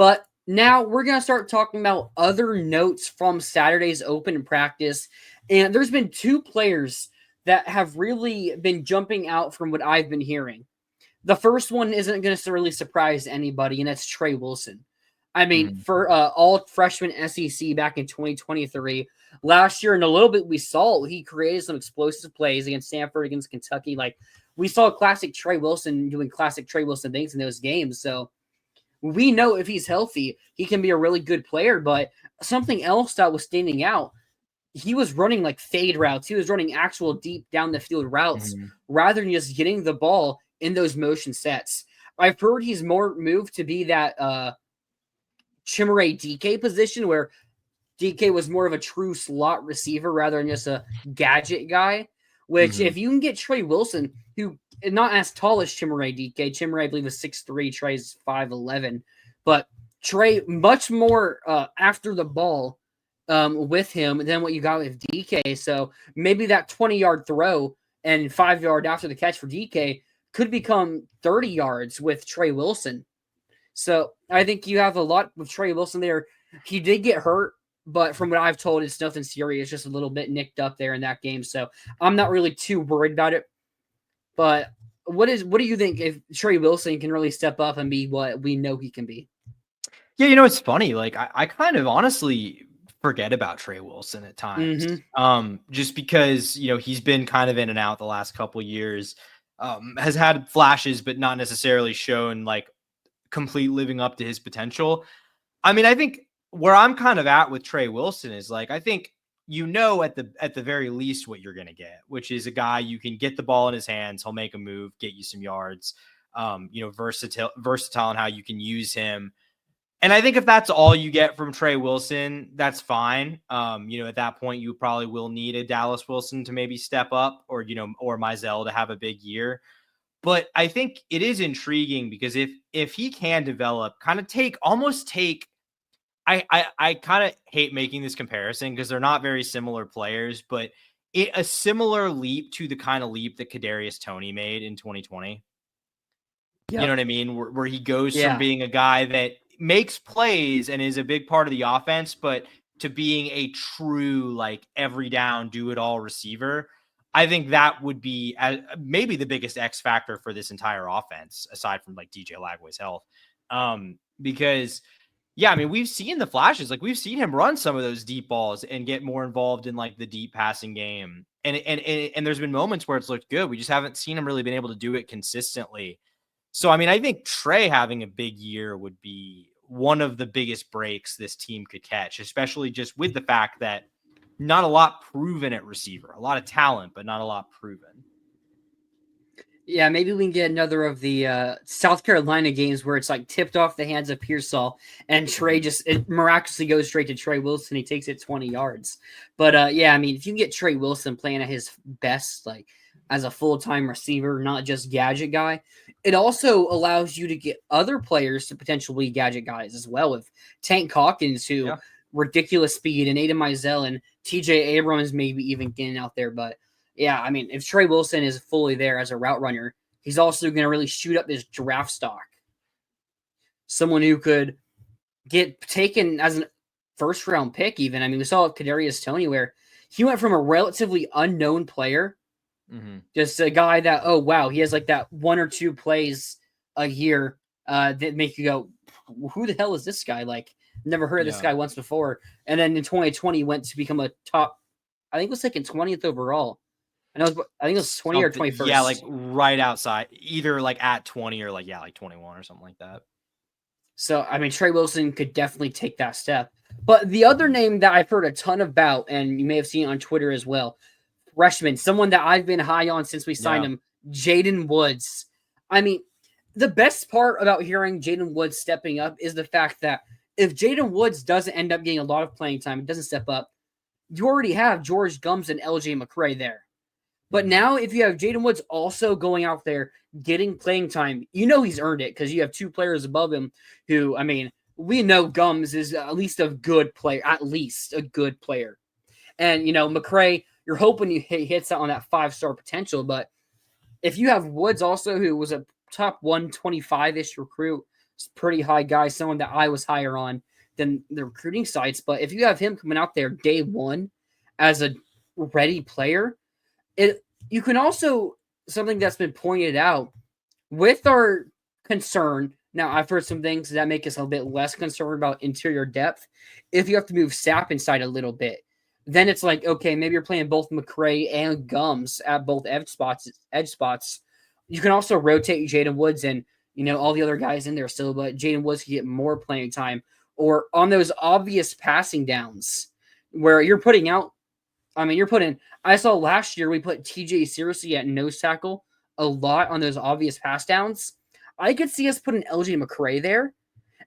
But now we're going to start talking about other notes from Saturday's open practice. And there's been two players that have really been jumping out from what I've been hearing. The first one isn't going to really surprise anybody, and that's Trey Wilson. I mean, for all freshman SEC back in 2023, last year and a little bit we saw he created some explosive plays against Stanford, against Kentucky. Like, we saw classic Trey Wilson doing classic Trey Wilson things in those games. So we know if he's healthy, he can be a really good player. But something else that was standing out, he was running like fade routes. He was running actual deep down the field routes rather than just getting the ball in those motion sets. I've heard he's more moved to be that Chimere DK position where DK was more of a true slot receiver rather than just a gadget guy, which if you can get Trey Wilson, who is not as tall as Chimere DK, Chimere I believe is 6'3", Trey's 5'11", but Trey much more after the ball with him than what you got with DK. So maybe that 20-yard throw and 5-yard after the catch for DK could become 30 yards with Trey Wilson. So I think you have a lot with Trey Wilson there. He did get hurt, but from what I've told, it's nothing serious, just a little bit nicked up there in that game. So I'm not really too worried about it. But what do you think if Trey Wilson can really step up and be what we know he can be? Yeah, it's funny. Like I kind of honestly forget about Trey Wilson at times. Just because, he's been kind of in and out the last couple years, has had flashes, but not necessarily shown like complete living up to his potential. I mean, I think where I'm kind of at with Trey Wilson is like, I think, at the very least what you're going to get, which is a guy you can get the ball in his hands. He'll make a move, get you some yards, versatile in how you can use him. And I think if that's all you get from Trey Wilson, that's fine. At that point, you probably will need a Dallas Wilson to maybe step up or Mizell to have a big year. But I think it is intriguing because if he can develop, I kind of hate making this comparison because they're not very similar players, but a similar leap to the kind of leap that Kadarius Toney made in 2020. Yep. You know what I mean? Where he goes from being a guy that makes plays and is a big part of the offense, but to being a true, like, every down, do it all receiver. I think that would be maybe the biggest X factor for this entire offense, aside from like DJ Lagway's health. Because I mean, we've seen the flashes, like we've seen him run some of those deep balls and get more involved in like the deep passing game. And there's been moments where it's looked good. We just haven't seen him really been able to do it consistently. So, I mean, I think Trey having a big year would be one of the biggest breaks this team could catch, especially just with the fact that not a lot proven at receiver, a lot of talent, but not a lot proven. Yeah, maybe we can get another of the South Carolina games where it's like tipped off the hands of Pearsall and Trey it miraculously goes straight to Trey Wilson. He takes it 20 yards. But I mean, if you can get Trey Wilson playing at his best, like as a full-time receiver, not just gadget guy, it also allows you to get other players to potentially be gadget guys as well, with Tank Hawkins, who ridiculous speed, and Aiden Mizell and TJ Abrams maybe even getting out there. But yeah, I mean, if Trey Wilson is fully there as a route runner, he's also going to really shoot up his draft stock. Someone who could get taken as a first-round pick even. I mean, we saw with Kadarius Toney where he went from a relatively unknown player, just a guy that, oh, wow, he has like that one or two plays a year that make you go, who the hell is this guy? Like, never heard of this guy once before. And then in 2020, went to become a top, I think it was like in 20th overall. I think it was 20 or 21st. Yeah, like right outside, either like at 20 or like 21 or something like that. So, I mean, Trey Wilson could definitely take that step. But the other name that I've heard a ton about, and you may have seen on Twitter as well, freshman, someone that I've been high on since we signed him, Jaden Woods. I mean, the best part about hearing Jaden Woods stepping up is the fact that if Jaden Woods doesn't end up getting a lot of playing time, it doesn't step up, you already have George Gums and LJ McCray there. But now if you have Jaden Woods also going out there getting playing time, you know he's earned it because you have two players above him who, I mean, we know Gums is at least a good player. And, McCray, you're hoping he hits out on that 5-star potential. But if you have Woods also, who was a top 125-ish recruit pretty high guy, someone that I was higher on than the recruiting sites. But if you have him coming out there day one as a ready player, you can also, something that's been pointed out with our concern. Now, I've heard some things that make us a bit less concerned about interior depth. If you have to move Sapp inside a little bit, then it's like, okay, maybe you're playing both McRae and Gums at both edge spots. You can also rotate Jaden Woods and, all the other guys in there still, but Jaden Woods can get more playing time. Or on those obvious passing downs where you're putting out, I saw last year we put TJ seriously at nose tackle a lot on those obvious pass downs. I could see us putting LJ McRae there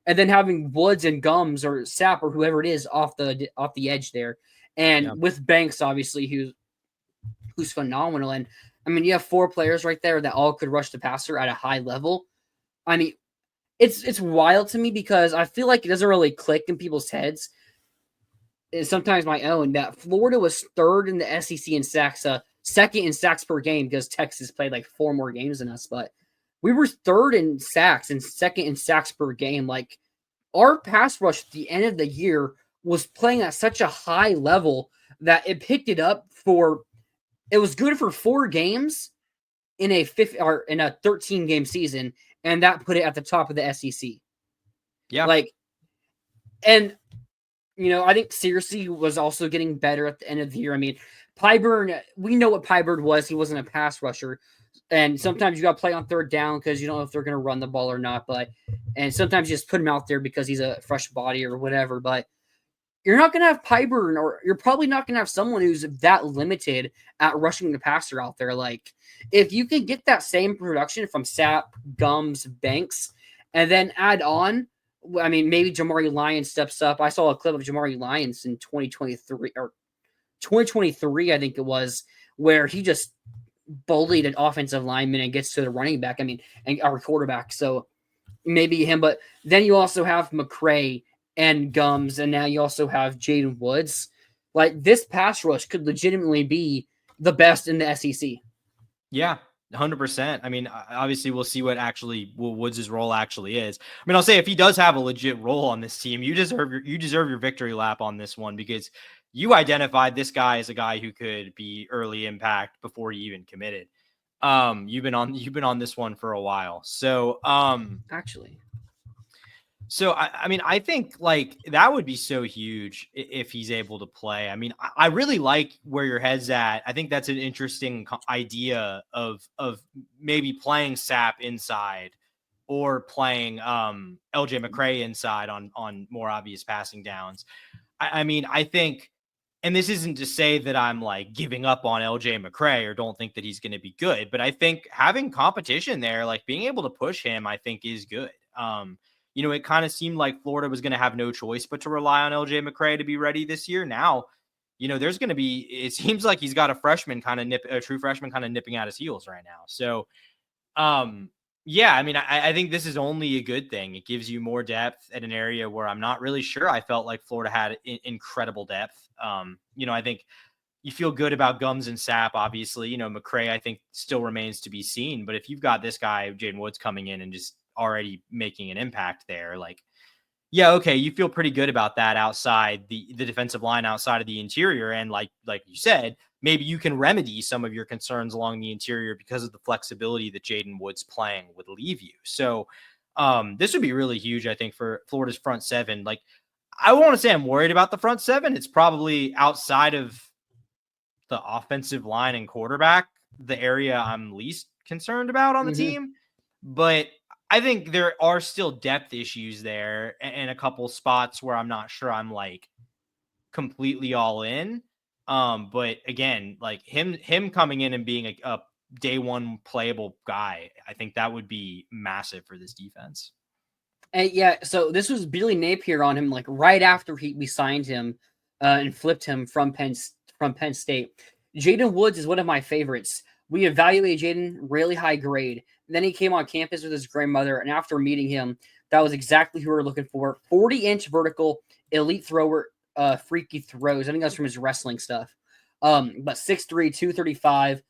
and then having Woods and Gums or Sapp or whoever it is off the edge there. And with Banks, obviously, who's phenomenal. And you have 4 players right there that all could rush the passer at a high level. It's wild to me because I feel like it doesn't really click in people's heads. And sometimes my own, that Florida was 3rd in the SEC in sacks, 2nd in sacks per game because Texas played like 4 more games than us. But we were 3rd in sacks and 2nd in sacks per game. Like, our pass rush at the end of the year was playing at such a high level that it picked it up it was good for 4 games in a 13 game season, and that put it at the top of the SEC. Yeah. I think Searcy was also getting better at the end of the year. Pyburn, we know what Pyburn was. He wasn't a pass rusher. And sometimes you got to play on 3rd down because you don't know if they're going to run the ball or not. And sometimes you just put him out there because he's a fresh body or whatever. But you're not going to have Pyburn, or you're probably not going to have someone who's that limited at rushing the passer out there. Like, if you can get that same production from Sapp, Gums, Banks, and then add on, maybe Jamari Lyons steps up. I saw a clip of Jamari Lyons in 2023, I think it was, where he just bullied an offensive lineman and gets to the running back, and our quarterback. So maybe him, but then you also have McRae and Gums, and now you also have Jaden Woods. Like, this pass rush could legitimately be the best in the SEC. Yeah, 100%. Obviously we'll see what Woods' role actually is. I'll say, if he does have a legit role on this team, you deserve your victory lap on this one, because you identified this guy as a guy who could be early impact before you even committed. You've been on this one for a while. So, actually. So, I think like that would be so huge if he's able to play. I really like where your head's at. I think that's an interesting idea of maybe playing Sapp inside or playing LJ McRae inside on more obvious passing downs. I think, and this isn't to say that I'm like giving up on LJ McRae or don't think that he's going to be good, but I think having competition there, like being able to push him, I think is good. It kind of seemed like Florida was going to have no choice but to rely on LJ McRae to be ready this year. Now, there's going to be, it seems like he's got a true freshman kind of nipping at his heels right now. So, I think this is only a good thing. It gives you more depth at an area where I'm not really sure I felt like Florida had incredible depth. I think you feel good about Gums and Sapp, obviously. McRae, I think, still remains to be seen. But if you've got this guy, Jaden Woods, coming in and just already making an impact there, like, yeah, okay, you feel pretty good about that outside the defensive line, outside of the interior. And like you said, maybe you can remedy some of your concerns along the interior because of the flexibility that Jaden Woods playing would leave you. So this would be really huge, I think, for Florida's front seven. Like, I want to say I'm worried about the front seven. It's probably outside of the offensive line and quarterback, the area I'm least concerned about on the team. But I think there are still depth issues there and a couple spots where I'm not sure I'm like completely all in. But again, like him coming in and being a day one playable guy, I think that would be massive for this defense. And yeah, so this was Billy Napier on him, like right after we signed him and flipped him from Penn State. Jaden Woods is one of my favorites. We evaluated Jaden really high grade. Then he came on campus with his grandmother, and after meeting him, that was exactly who we were looking for. 40-inch vertical, elite thrower, freaky throws. I think that's from his wrestling stuff. But 6'3", 235.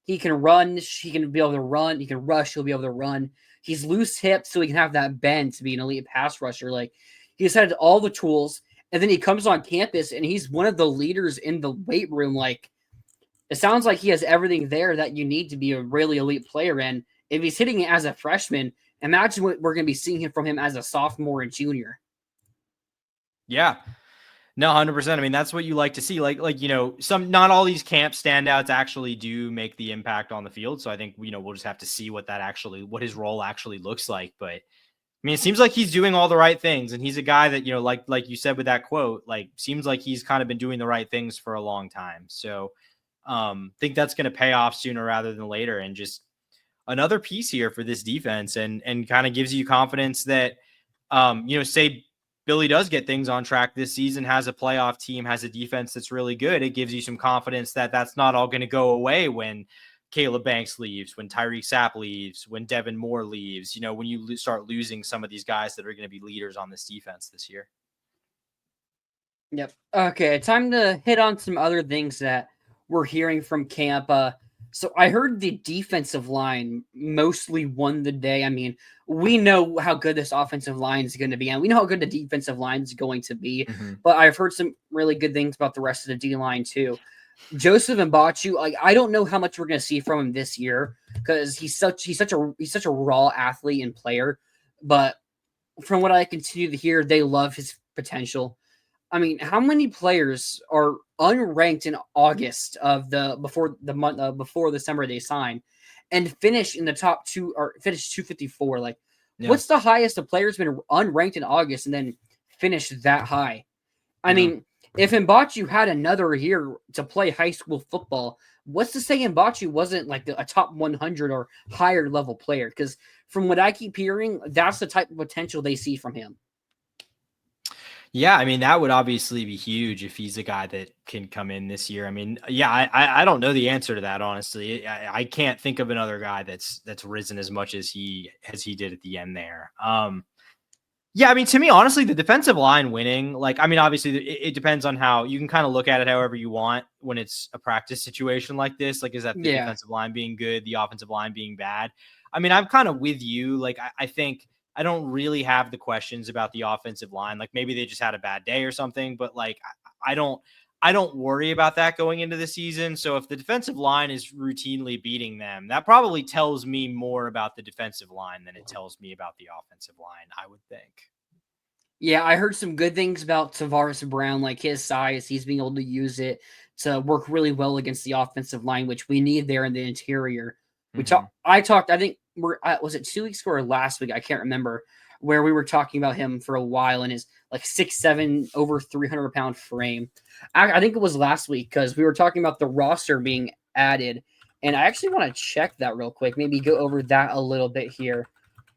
He can run. He can be able to run. He can rush. He'll be able to run. He's loose hipped, so he can have that bend to be an elite pass rusher. Like, he's had all the tools, and then he comes on campus, and he's one of the leaders in the weight room. Like, it sounds like he has everything there that you need to be a really elite player. And if he's hitting it as a freshman, imagine what we're going to be seeing from him as a sophomore and junior. Yeah. No, 100%. I mean, that's what you like to see. Like, not all these camp standouts actually do make the impact on the field. So I think, we'll just have to see what his role actually looks like. But I mean, it seems like he's doing all the right things. And he's a guy that, like you said with that quote, like, seems like he's kind of been doing the right things for a long time. So think that's going to pay off sooner rather than later. And just another piece here for this defense and kind of gives you confidence that, say Billy does get things on track this season, has a playoff team, has a defense that's really good. It gives you some confidence that that's not all going to go away when Caleb Banks leaves, when Tyreek Sapp leaves, when Devin Moore leaves, when you start losing some of these guys that are going to be leaders on this defense this year. Yep. Okay, time to hit on some other things that we're hearing from camp. So I heard the defensive line mostly won the day. I mean, we know how good this offensive line is going to be, and we know how good the defensive line is going to be. But I've heard some really good things about the rest of the D line too. Joseph Mbachu, like, I don't know how much we're going to see from him this year because he's such a raw athlete and player. But from what I continue to hear, they love his potential. I mean, how many players are unranked in August of before December they sign, and finish in the top two or finish 254? Like, what's the highest a player's been unranked in August and then finish that high? I mean, if Mbachu had another year to play high school football, what's to say Mbachu wasn't like a top 100 or higher level player? Because from what I keep hearing, that's the type of potential they see from him. Yeah, I mean, that would obviously be huge if he's a guy that can come in this year. I mean, yeah, I don't know the answer to that, honestly. I can't think of another guy that's risen as much as he did at the end there. Yeah, I mean, to me, honestly, the defensive line winning, like, I mean, obviously it depends on how you can kind of look at it however you want when it's a practice situation like this. Like, is that the defensive line being good, the offensive line being bad? I mean, I'm kind of with you. Like, I think I don't really have the questions about the offensive line. Like, maybe they just had a bad day or something, but like, I don't worry about that going into the season. So if the defensive line is routinely beating them, that probably tells me more about the defensive line than it tells me about the offensive line, I would think. Yeah, I heard some good things about Tavares Brown, like his size. He's being able to use it to work really well against the offensive line, which we need there in the interior. I think was it 2 weeks ago or last week? I can't remember, where we were talking about him for a while in his like 6'7", over 300-pound frame. I think it was last week because we were talking about the roster being added, and I actually want to check that real quick. Maybe go over that a little bit here.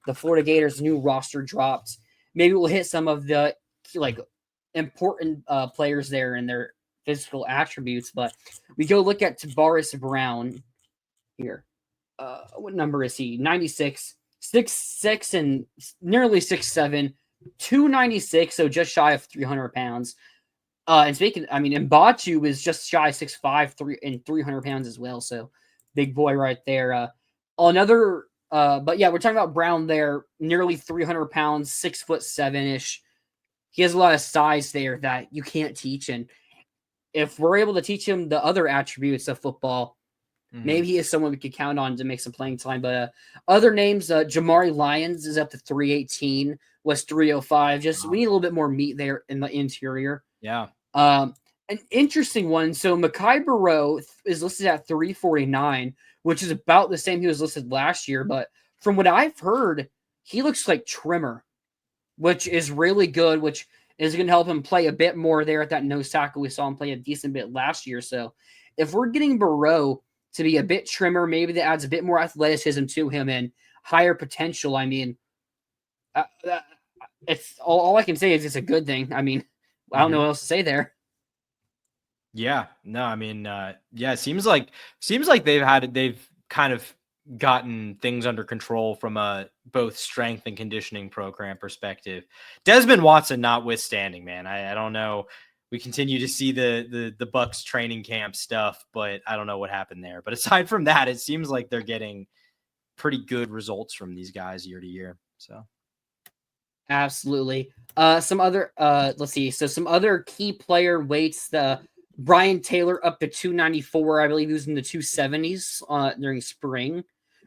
The Florida Gators' new roster dropped. Maybe we'll hit some of the like important players there and their physical attributes, but we go look at Tavares Brown here. What number is he? 96, 6'6", and nearly 6'7", 296, so just shy of 300 pounds. And speaking, I mean, Mbachu is just shy of 6'5", and 300 pounds as well, so big boy right there. But yeah, we're talking about Brown there, nearly 300 pounds, 6'7" He has a lot of size there that you can't teach, and if we're able to teach him the other attributes of football, maybe he is someone we could count on to make some playing time. But other names, Jamari Lyons is up to 318, was 305. We need a little bit more meat there in the interior. Yeah. An interesting one. So Mekhi Barrow is listed at 349, which is about the same he was listed last year. But from what I've heard, he looks like Trimmer, which is really good, which is going to help him play a bit more there at that nose tackle. We saw him play a decent bit last year. So if we're getting Barrow to be a bit trimmer, maybe that adds a bit more athleticism to him and higher potential. I mean, it's all I can say is it's a good thing. I mean, I don't know what else to say there. Yeah, no, I mean, yeah, it seems like they've kind of gotten things under control from a both strength and conditioning program perspective. Desmond Watson notwithstanding, man, I don't know. We continue to see the Bucks training camp stuff, but I don't know what happened there. But aside from that, it seems like they're getting pretty good results from these guys year to year. So absolutely. Some other let's see. So some other key player weights, the Brian Taylor up to 294. I believe he was in the 270s during spring,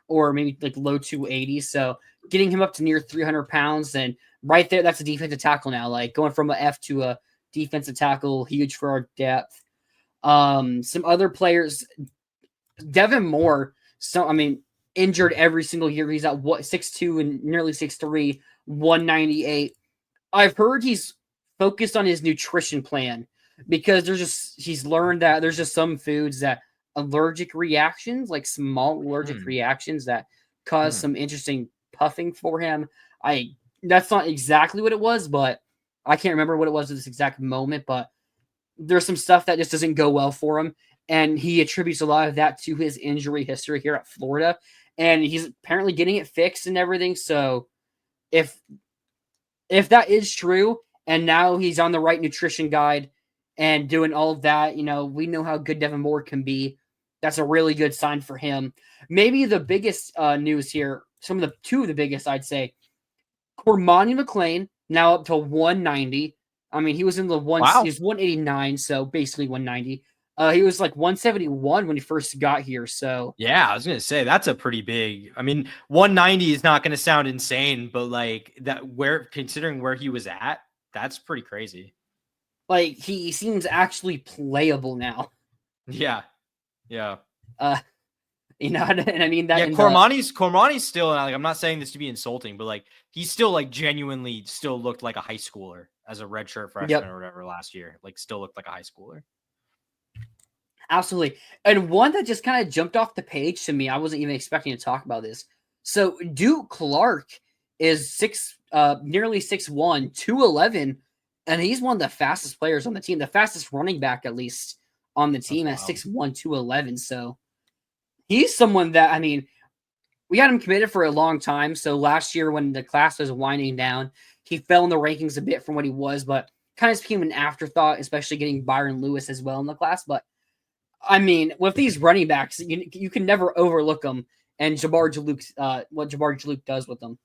or maybe like low 280s. So getting him up to near 300 pounds, and right there, that's a defensive tackle now. Like going from a F to a defensive tackle, huge for our depth. Some other players, Devin Moore. So I mean, injured every single year. He's at 6'2" and nearly 6'3", 198. I've heard he's focused on his nutrition plan because he's learned that there's just some foods that allergic reactions, like small allergic reactions that cause some interesting puffing for him. That's not exactly what it was, but I can't remember what it was at this exact moment, but there's some stuff that just doesn't go well for him. And he attributes a lot of that to his injury history here at Florida. And he's apparently getting it fixed and everything. So if that is true, and now he's on the right nutrition guide and doing all of that, we know how good Devin Moore can be. That's a really good sign for him. Maybe the biggest news here, two of the biggest, I'd say, Cormani McLean, now up to 190. I mean, he was in the he was 189, so basically 190. He was like 171 when he first got here. So yeah, I was gonna say that's a pretty big. I mean, 190 is not gonna sound insane, but like that, considering where he was at, that's pretty crazy. Like he seems actually playable now. Yeah. And I mean that. Yeah, Cormani's still. Like, I'm not saying this to be insulting, but like he's still like genuinely still looked like a high schooler as a redshirt freshman or whatever last year. Like still looked like a high schooler. Absolutely. And one that just kind of jumped off the page to me, I wasn't even expecting to talk about this. So Duke Clark is nearly 6'1", 211, and he's one of the fastest players on the team, the fastest running back at least on the team at 6'1", 211. So he's someone that, I mean, we had him committed for a long time. So last year when the class was winding down, he fell in the rankings a bit from what he was, but kind of became an afterthought, especially getting Byron Lewis as well in the class. But I mean, with these running backs, you can never overlook them, and what Jabbar Jaluk does with them.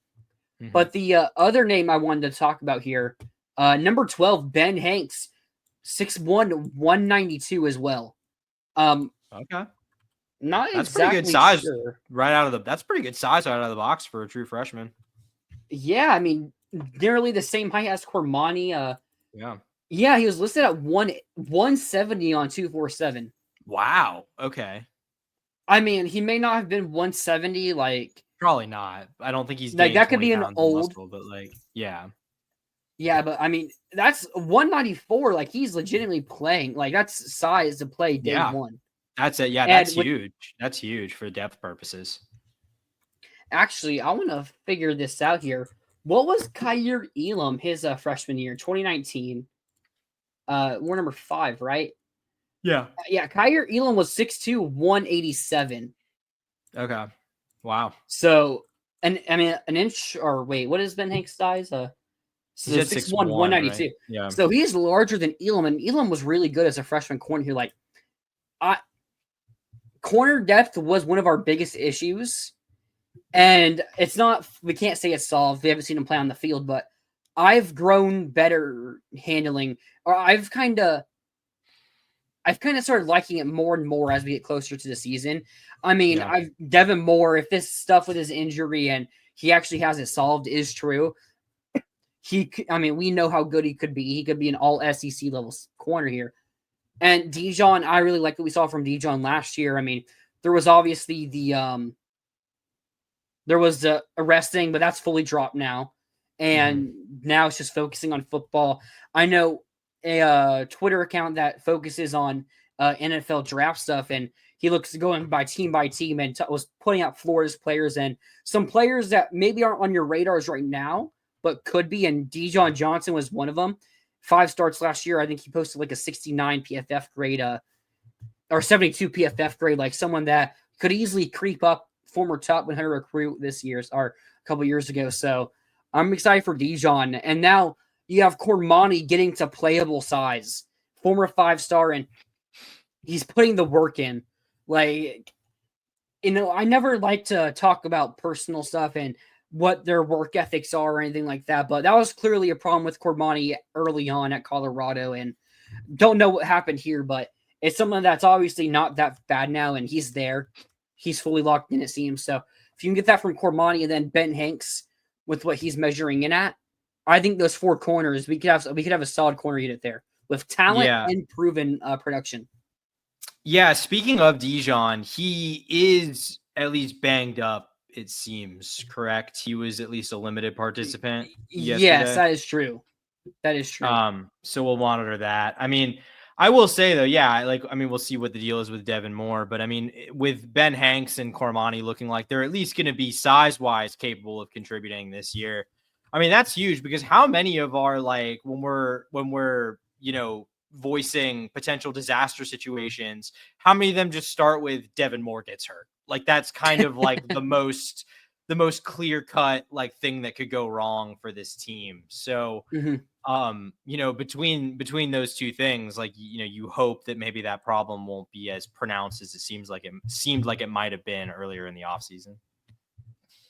Mm-hmm. But the other name I wanted to talk about here, number 12, Ben Hanks, 6'1", 192 as well. Okay. That's pretty good size sure. That's pretty good size right out of the box for a true freshman. Yeah, I mean, nearly the same height as Cormani. Yeah, he was listed at 170 on 247. Wow. Okay. I mean, he may not have been 170. Like probably not. I don't think he's like that. Could be an old, muscle, but like yeah. But I mean, that's 194. Like he's legitimately playing. Like that's size to play day one. That's it. Yeah, that's huge. That's huge for depth purposes. Actually, I want to figure this out here. What was Kaiir Elam his freshman year, 2019? We're number 5, right? Yeah. Yeah, Kaiir Elam was 6'2", 187. Okay. Wow. So, and I mean, an inch, or wait, what is Ben Hanks' size? So 6'1", 192. Right? Yeah. So he's larger than Elam, and Elam was really good as a freshman corner here. Like, corner depth was one of our biggest issues. And it's not, we can't say it's solved. We haven't seen him play on the field, but I've grown better handling, or I've kind of started liking it more and more as we get closer to the season. I mean, Devin Moore, if this stuff with his injury and he actually has it solved is true, we know how good he could be. He could be an all SEC level corner here. And Dijon, I really like what we saw from Dijon last year. I mean, there was obviously there was the arresting, but that's fully dropped now. And now it's just focusing on football. I know a Twitter account that focuses on NFL draft stuff, and he looks going by team and was putting out Florida's players and some players that maybe aren't on your radars right now, but could be. And Dijon Johnson was one of them. 5 starts last year. I think he posted like a 69 PFF grade, or 72 PFF grade, like someone that could easily creep up former top 100 recruit this year or a couple years ago. So I'm excited for Dijon. And now you have Cormani getting to playable size, former 5-star, and he's putting the work in. Like, I never like to talk about personal stuff and what their work ethics are or anything like that, but that was clearly a problem with Cormani early on at Colorado, and don't know what happened here, but it's something that's obviously not that bad now, and he's there. He's fully locked in, it seems. So if you can get that from Cormani and then Ben Hanks with what he's measuring in at, I think those 4 corners, we could have a solid corner unit there with talent and proven production. Yeah, speaking of Dijon, he is at least banged up, it seems, correct? He was at least a limited participant yesterday. Yes, that is true. That is true. So we'll monitor that. I mean, I will say though, we'll see what the deal is with Devin Moore, but I mean, with Ben Hanks and Cormani looking like they're at least going to be size-wise capable of contributing this year. I mean, that's huge because how many of our, like, when we're, voicing potential disaster situations, how many of them just start with Devin Moore gets hurt? Like, that's kind of like the most clear-cut like thing that could go wrong for this team. So, between those two things, like, you hope that maybe that problem won't be as pronounced as it seemed like it might have been earlier in the offseason.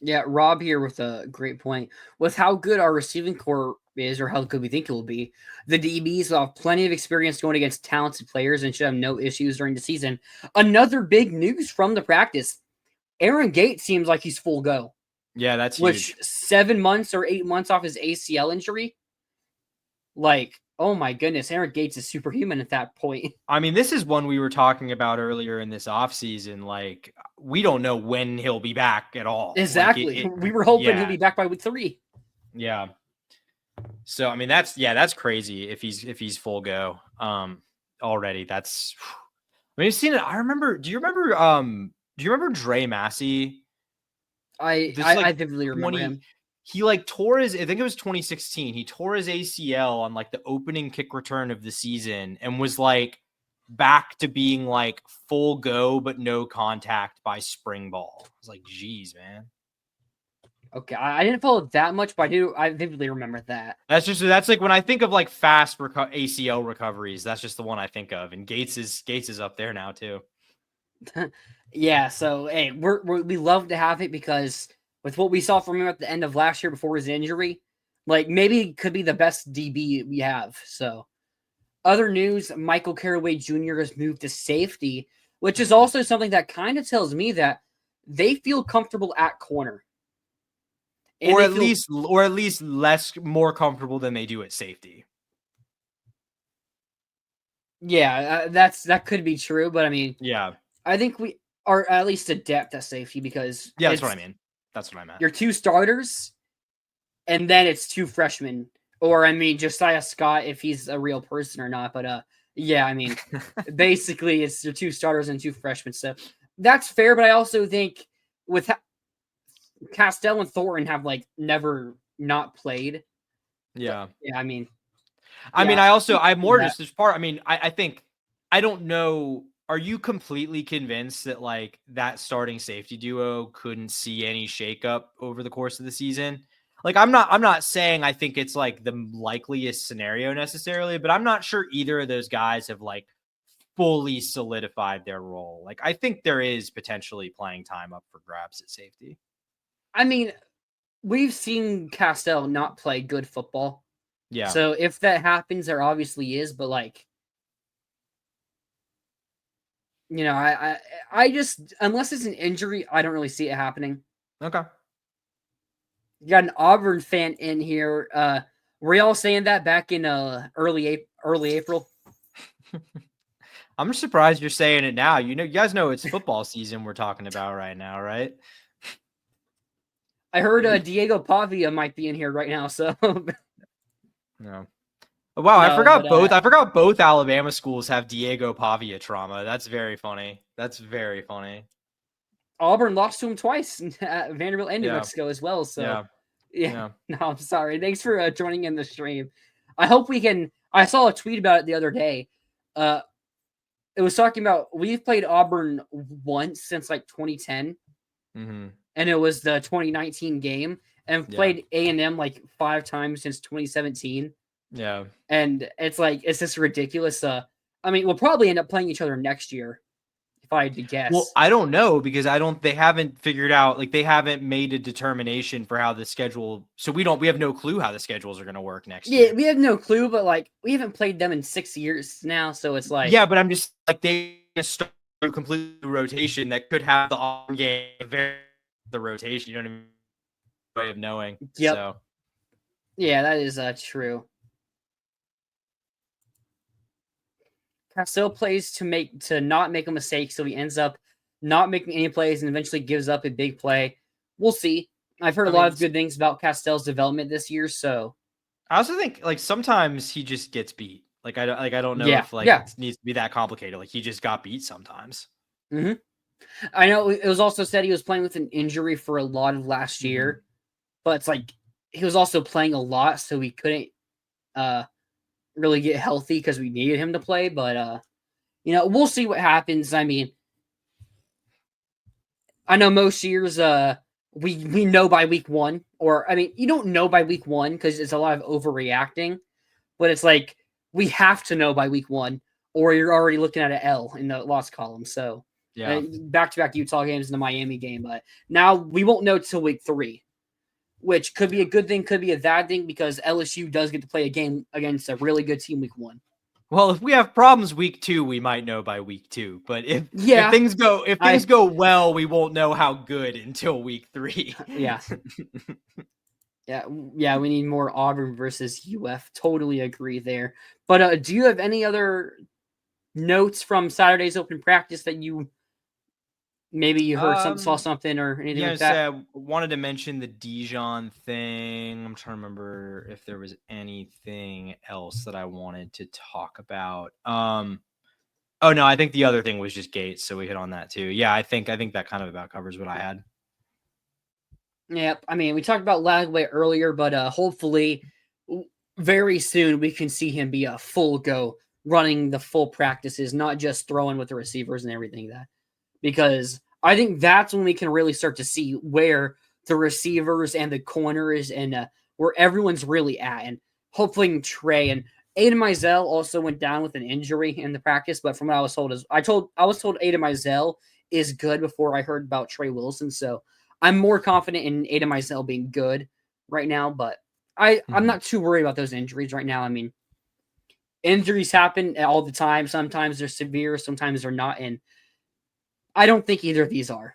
Yeah, Rob here with a great point. With how good our receiving core is, or how good we think it will be, the DBs will have plenty of experience going against talented players and should have no issues during the season. Another big news from the practice, Aaron Gates seems like he's full go. Yeah, that's huge. Which 7 months or 8 months off his ACL injury. Like, oh my goodness, Aaron Gates is superhuman at that point. I mean, this is one we were talking about earlier in this offseason. Like, we don't know when he'll be back at all. Exactly. Like we were hoping he'd be back by week 3. Yeah. So, I mean, that's crazy if he's full go already. That's, I mean, you've seen it. Do you remember Dre Massey? I vividly remember him. He tore his, I think it was 2016. He tore his ACL on the opening kick return of the season and was back to being full go, but no contact by spring ball. I was like, geez, man. Okay. I didn't follow that much, but I vividly remember that. That's when I think of fast ACL recoveries, that's just the one I think of. And Gates is up there now too. Yeah. So, hey, we love to have it because with what we saw from him at the end of last year before his injury, maybe could be the best DB we have. So, other news, Michael Caraway Jr. has moved to safety, which is also something that kind of tells me that they feel comfortable at corner. Or at least more comfortable than they do at safety. Yeah, that could be true, but I mean, yeah, I think we are at least adept at safety because that's what I mean. That's what I meant. Your 2 starters, and then it's 2 freshmen. Or, I mean, Josiah Scott, if he's a real person or not. But, yeah, I mean, basically it's your 2 starters and 2 freshmen. So that's fair, but I also think with Castell and Thornton have, never not played. Yeah. Yeah, I mean. I think, I don't know. Are you completely convinced that that starting safety duo couldn't see any shakeup over the course of the season? I'm not saying I think it's the likeliest scenario necessarily, but I'm not sure either of those guys have fully solidified their role. I think there is potentially playing time up for grabs at safety. I mean, we've seen Castell not play good football. Yeah. So if that happens, there obviously is, but I just, unless it's an injury, I don't really see it happening. Okay. You got an Auburn fan in here. Were y'all saying that back in early April? I'm surprised you're saying it now. You guys know it's football season we're talking about right now, right? I heard Diego Pavia might be in here right now, so no. Wow, I forgot both Alabama schools have Diego Pavia trauma. That's very funny. Auburn lost to him twice at Vanderbilt and New Mexico as well. So yeah. No, I'm sorry. Thanks for joining in the stream. I hope we can. I saw a tweet about it the other day. It was talking about we've played Auburn once since 2010, and it was the 2019 game, and played A&M 5 times since 2017. Yeah. And it's it's just ridiculous. I mean, we'll probably end up playing each other next year if I had to guess. Well, I don't know because they haven't figured out, like they haven't made a determination for how the schedule. So we have no clue how the schedules are going to work next year. Yeah, we have no clue, but like we haven't played them in 6 years now, so it's like, yeah, but I'm just like they start a complete rotation that could have the on game the rotation. You know what I mean? Way of knowing. Yep. So yeah, that is true. Castile plays to not make a mistake, so he ends up not making any plays and eventually gives up a big play. We'll see. I've heard a lot of good things about Castell's development this year, so I also think like sometimes he just gets beat. Like I don't know if it needs to be that complicated. Like he just got beat sometimes. Mm-hmm. I know it was also said he was playing with an injury for a lot of last year, but it's like he was also playing a lot, so he couldn't really get healthy because we needed him to play. But we'll see what happens. I mean, I know most years we know by week 1, or I mean, you don't know by week 1 because it's a lot of overreacting, but it's like we have to know by week 1, or you're already looking at an L in the loss column. So yeah, back-to-back Utah games and the Miami game, but now we won't know till week 3, which could be a good thing, could be a bad thing because LSU does get to play a game against a really good team week 1. Well, if we have problems week 2, we might know by week 2. But if things go well, we won't know how good until week 3. Yeah. Yeah, we need more Auburn versus UF. Totally agree there. But do you have any other notes from Saturday's open practice that you maybe you heard saw something or anything like that? I wanted to mention the Dijon thing. I'm trying to remember if there was anything else that I wanted to talk about. Oh no, I think the other thing was just Gates, so we hit on that too. Yeah, I think that kind of about covers what I had. Yep. I mean, we talked about Lagway earlier, but hopefully very soon we can see him be a full go running the full practices, not just throwing with the receivers and everything that. Because I think that's when we can really start to see where the receivers and the corners and where everyone's really at. And hopefully Trey and Aiden Mizell also went down with an injury in the practice. But from what I was told, I was told Aiden Mizell is good before I heard about Trey Wilson. So I'm more confident in Aiden Mizell being good right now. But I'm not too worried about those injuries right now. I mean, injuries happen all the time. Sometimes they're severe, sometimes they're not. And I don't think either of these are.